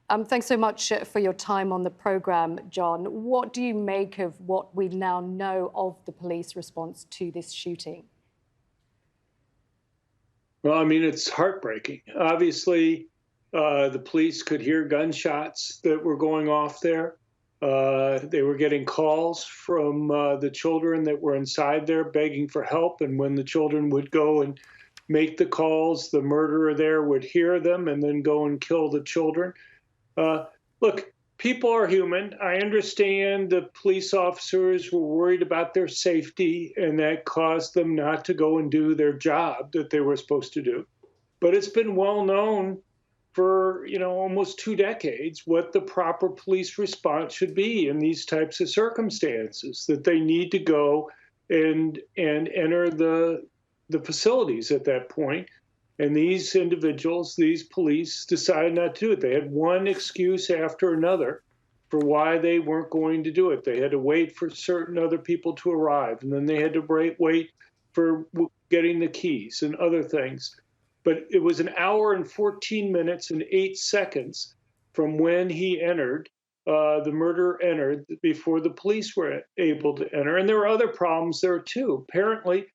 Thanks so much for your time on the programme, John. What do you make of what we now know of the police response to this shooting? Well, I mean, it's heartbreaking. Obviously, the police could hear gunshots that were going off there. They were getting calls from the children that were inside there begging for help. And when the children would go and make the calls, the murderer there would hear them and then go and kill the children. Look, people are human. I understand the police officers were worried about their safety, and that caused them not to go and do their job that they were supposed to do. But it's been well known for, almost 2 decades what the proper police response should be in these types of circumstances, that they need to go and enter the facilities at that point. And these individuals, these police, decided not to do it. They had one excuse after another for why they weren't going to do it. They had to wait for certain other people to arrive, and then they had to wait for getting the keys and other things. But it was an hour and 14 minutes and 8 seconds from when he entered, the murderer entered, before the police were able to enter. And there were other problems there too. Apparently,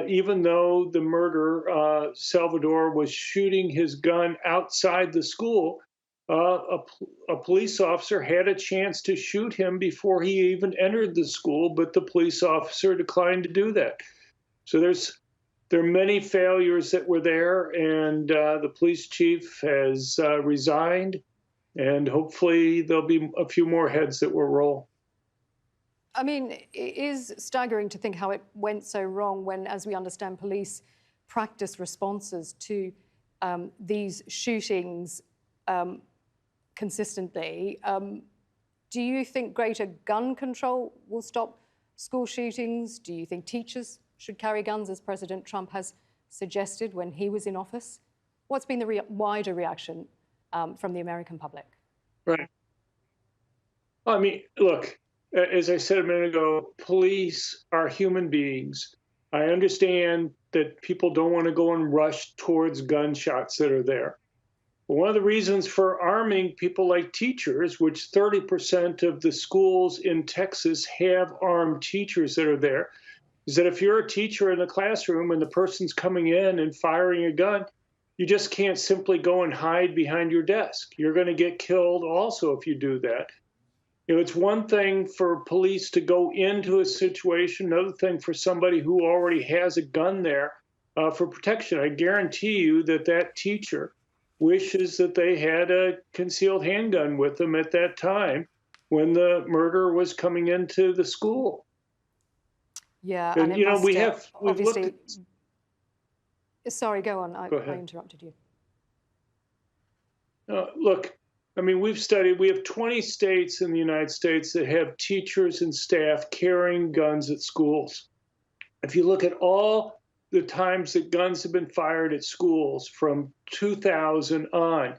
even though the murderer, Salvador, was shooting his gun outside the school, a police officer had a chance to shoot him before he even entered the school, but the police officer declined to do that. So there are many failures that were there, and the police chief has resigned, and hopefully there'll be a few more heads that will roll. I mean, it is staggering to think how it went so wrong when, as we understand, police practice responses to these shootings consistently. Do you think greater gun control will stop school shootings? Do you think teachers should carry guns, as President Trump has suggested when he was in office? What's been the wider reaction from the American public? Right. I mean, look, as I said a minute ago, police are human beings. I understand that people don't want to go and rush towards gunshots that are there. But one of the reasons for arming people like teachers, which 30% of the schools in Texas have armed teachers that are there, is that if you're a teacher in the classroom and the person's coming in and firing a gun, you just can't simply go and hide behind your desk. You're going to get killed also if you do that. It's one thing for police to go into a situation, another thing for somebody who already has a gun there for protection. I guarantee you that that teacher wishes that they had a concealed handgun with them at that time when the murderer was coming into the school. Yeah, and it must, we've obviously... looked at... Sorry, go on. Go ahead. I interrupted you. Look, I mean, we have 20 states in the United States that have teachers and staff carrying guns at schools. If you look at all the times that guns have been fired at schools from 2000 on,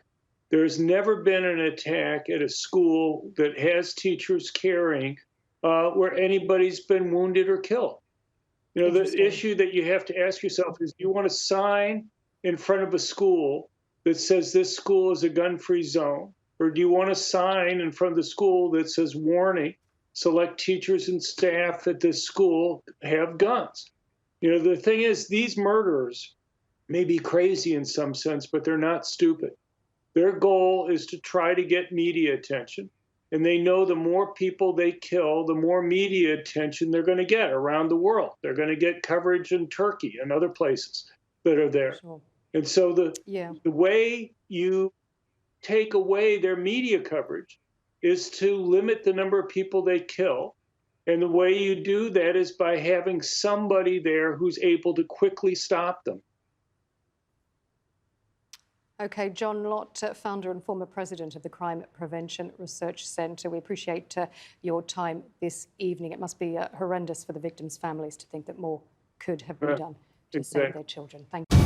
there's never been an attack at a school that has teachers carrying where anybody's been wounded or killed. The issue that you have to ask yourself is, do you want a sign in front of a school that says this school is a gun-free zone? Or do you want a sign in front of the school that says, warning, select teachers and staff at this school have guns? The thing is, these murderers may be crazy in some sense, but they're not stupid. Their goal is to try to get media attention. And they know the more people they kill, the more media attention they're going to get around the world. They're going to get coverage in Turkey and other places that are there. Sure. And so the way you take away their media coverage is to limit the number of people they kill. And the way you do that is by having somebody there who's able to quickly stop them. OK, John Lott, founder and former president of the Crime Prevention Research Centre. We appreciate your time this evening. It must be horrendous for the victims' families to think that more could have been done to save their children. Thank you.